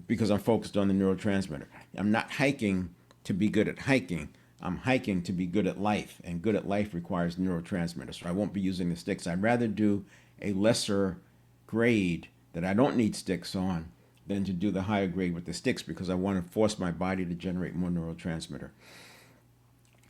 because I'm focused on the neurotransmitter. I'm not hiking to be good at hiking. I'm hiking to be good at life, and good at life requires neurotransmitters. So I won't be using the sticks. I'd rather do a lesser grade that I don't need sticks on than to do the higher grade with the sticks because I want to force my body to generate more neurotransmitter.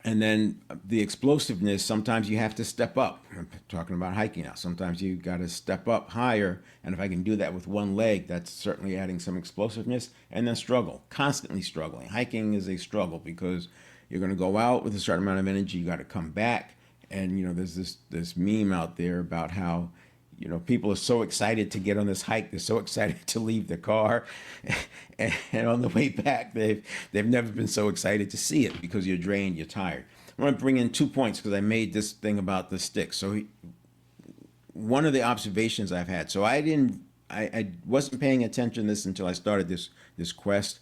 And then the explosiveness, sometimes you have to step up. I'm talking about hiking now. Sometimes you got to step up higher. And if I can do that with one leg, that's certainly adding some explosiveness. And then struggle, constantly struggling. Hiking is a struggle because you're going to go out with a certain amount of energy. You got to come back. And, there's this meme out there about how, people are so excited to get on this hike. They're so excited to leave the car. And on the way back, they've never been so excited to see it because you're drained, you're tired. I want to bring in 2 points because I made this thing about the sticks. So one of the observations I've had, so I wasn't paying attention to this until I started this quest,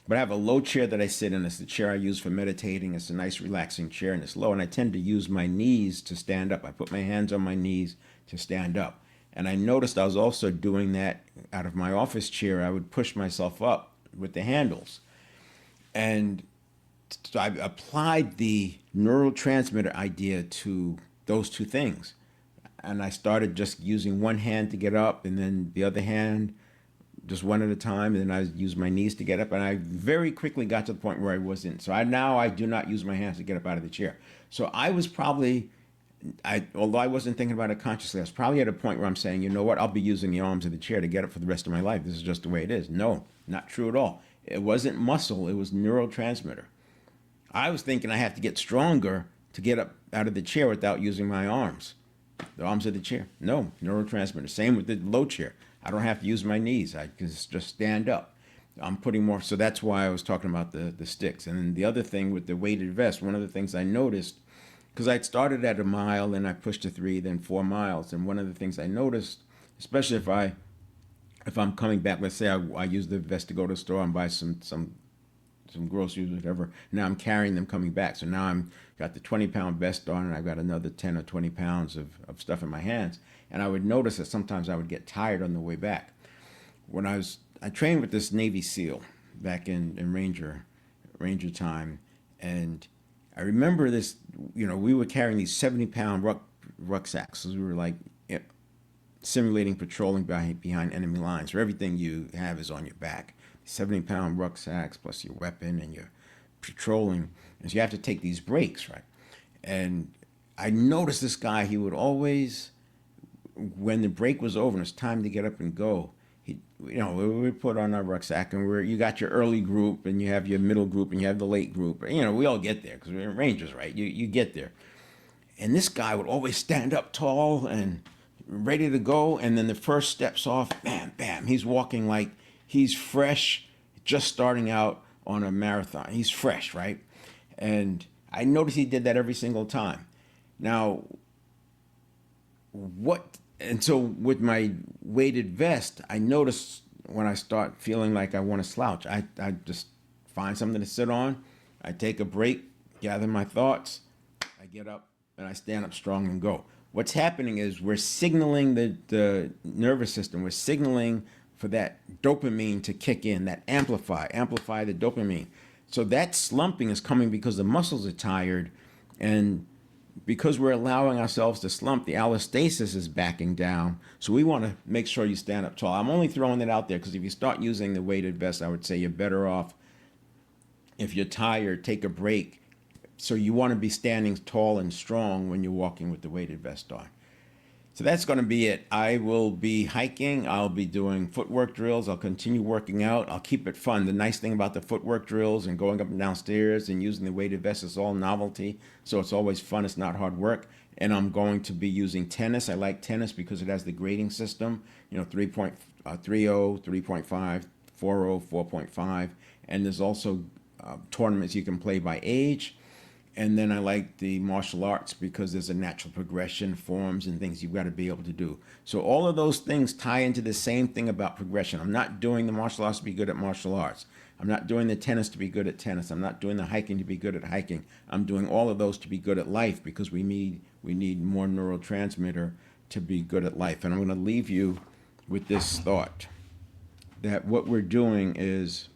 but I have a low chair that I sit in. It's the chair I use for meditating. It's a nice relaxing chair and it's low, and I tend to use my knees to stand up. I put my hands on my knees to stand up. And I noticed I was also doing that out of my office chair. I would push myself up with the handles. And so I applied the neurotransmitter idea to those two things. And I started just using one hand to get up and then the other hand just one at a time. And then I used my knees to get up. And I very quickly got to the point where I wasn't. So now I do not use my hands to get up out of the chair. So I was probably, although I wasn't thinking about it consciously, I was probably at a point where I'm saying, you know what, I'll be using the arms of the chair to get up for the rest of my life. This is just the way it is. No, not true at all. It wasn't muscle, it was neurotransmitter. I was thinking I have to get stronger to get up out of the chair without using my arms. The arms of the chair. No, neurotransmitter. Same with the low chair. I don't have to use my knees. I can just stand up. I'm putting more, so that's why I was talking about the sticks. And then the other thing with the weighted vest, one of the things I noticed, because I'd started at a mile, then I pushed to 3, then 4 miles. And one of the things I noticed, especially if I'm coming back, let's say I use the vest to go to the store and buy some groceries or whatever. Now I'm carrying them coming back. So now I'm got the 20-pound vest on and I've got another 10 or 20 pounds of stuff in my hands. And I would notice that sometimes I would get tired on the way back. When I trained with this Navy SEAL back in Ranger time, and I remember this, we were carrying these 70-pound rucksacks. So we were like simulating patrolling behind enemy lines, where everything you have is on your back. 70-pound rucksacks plus your weapon and your patrolling. And so you have to take these breaks, right? And I noticed this guy, he would always, when the break was over and it's time to get up and go, we would put on our rucksack and you got your early group and you have your middle group and you have the late group. We all get there because we're Rangers, right? You get there. And this guy would always stand up tall and ready to go. And then the first steps off, bam, bam. He's walking like he's fresh, just starting out on a marathon. He's fresh, right? And I noticed he did that every single time. Now, so with my weighted vest, I notice when I start feeling like I want to slouch, I just find something to sit on. I take a break, gather my thoughts, I get up, and I stand up strong and go. What's happening is we're signaling the nervous system. We're signaling for that dopamine to kick in, that amplify the dopamine. So that slumping is coming because the muscles are tired, and because we're allowing ourselves to slump, the allostasis is backing down. So we want to make sure you stand up tall. I'm only throwing it out there because if you start using the weighted vest, I would say you're better off, if you're tired, take a break. So you want to be standing tall and strong when you're walking with the weighted vest on. So that's going to be it. I will be hiking. I'll be doing footwork drills. I'll continue working out. I'll keep it fun. The nice thing about the footwork drills and going up and down stairs and using the weighted vest is all novelty. So it's always fun. It's not hard work. And I'm going to be using tennis. I like tennis because it has the grading system, 3.30, 3.5, 4.0, 4.5. And there's also tournaments you can play by age. And then I like the martial arts because there's a natural progression, forms, and things you've got to be able to do. So all of those things tie into the same thing about progression. I'm not doing the martial arts to be good at martial arts. I'm not doing the tennis to be good at tennis. I'm not doing the hiking to be good at hiking. I'm doing all of those to be good at life because we need more neurotransmitter to be good at life. And I'm going to leave you with this thought that what we're doing is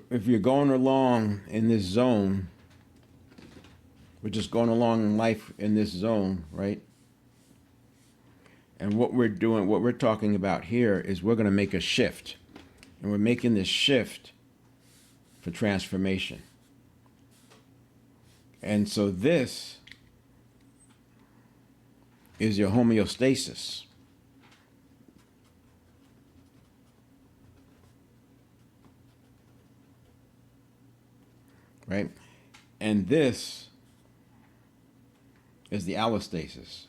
if you're going along in this zone, we're just going along in life in this zone, right? And what we're doing, what we're talking about here is we're going to make a shift. And we're making this shift for transformation. And so this is your homeostasis. Right? And this is the allostasis.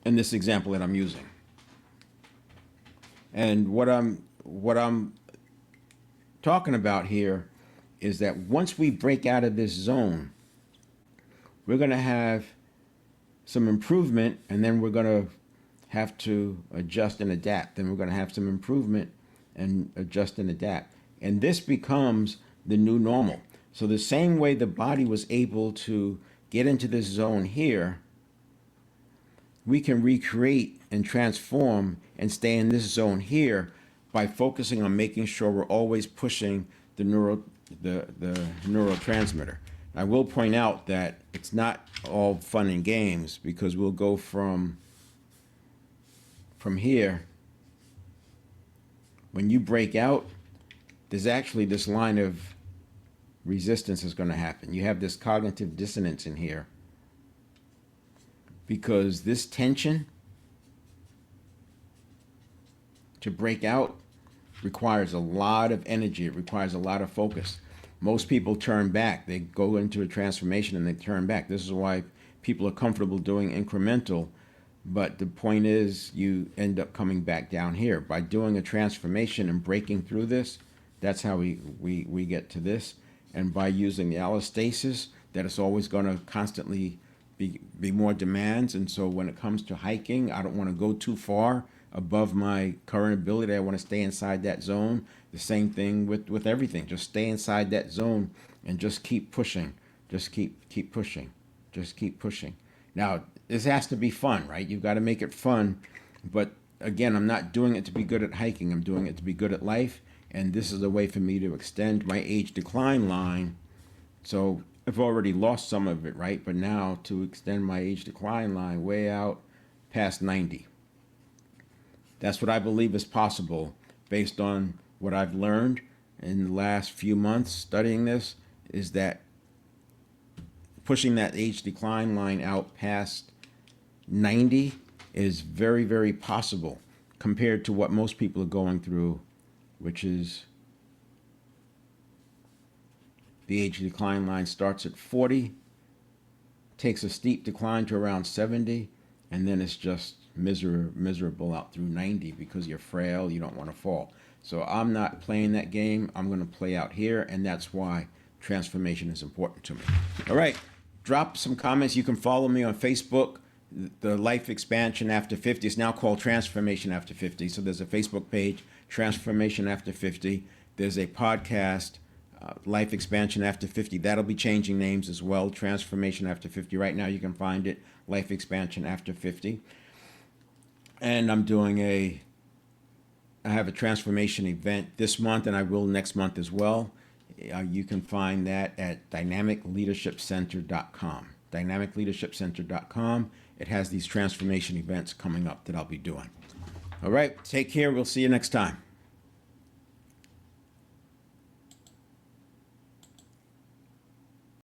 In this example that I'm using. And what I'm talking about here is that once we break out of this zone, we're going to have some improvement, and then we're going to have to adjust and adapt. Then we're going to have some improvement and adjust and adapt. And this becomes the new normal. So the same way the body was able to get into this zone here, we can recreate and transform and stay in this zone here by focusing on making sure we're always pushing the neurotransmitter. I will point out that it's not all fun and games because we'll go from here. When you break out, there's actually this line of resistance is going to happen. You have this cognitive dissonance in here because this tension to break out requires a lot of energy. It requires a lot of focus. Most people turn back. They go into a transformation and they turn back. This is why people are comfortable doing incremental. But the point is you end up coming back down here. By doing a transformation and breaking through this, that's how we get to this. And by using the allostasis, that it's always going to constantly be more demands. And so when it comes to hiking, I don't want to go too far above my current ability. I want to stay inside that zone. The same thing with everything. Just stay inside that zone and just keep pushing. Just keep pushing. Just keep pushing. Now, this has to be fun, right? You've got to make it fun. But again, I'm not doing it to be good at hiking. I'm doing it to be good at life. And this is a way for me to extend my age decline line. So I've already lost some of it, right? But now to extend my age decline line way out past 90. That's what I believe is possible based on what I've learned in the last few months studying this, is that pushing that age decline line out past 90 is very, very possible compared to what most people are going through, which is the age decline line starts at 40, takes a steep decline to around 70, and then it's just miserable out through 90 because you're frail, you don't want to fall. So I'm not playing that game. I'm going to play out here, and that's why transformation is important to me. All right, drop some comments. You can follow me on Facebook. The Life Expansion After 50 is now called Transformation After 50. So there's a Facebook page, Transformation After 50. There's a podcast, Life Expansion After 50. That'll be changing names as well, Transformation After 50. Right now you can find it, Life Expansion After 50. And I have a transformation event this month, and I will next month as well. You can find that at dynamicleadershipcenter.com. Dynamicleadershipcenter.com. It has these transformation events coming up that I'll be doing. All right, take care. We'll see you next time.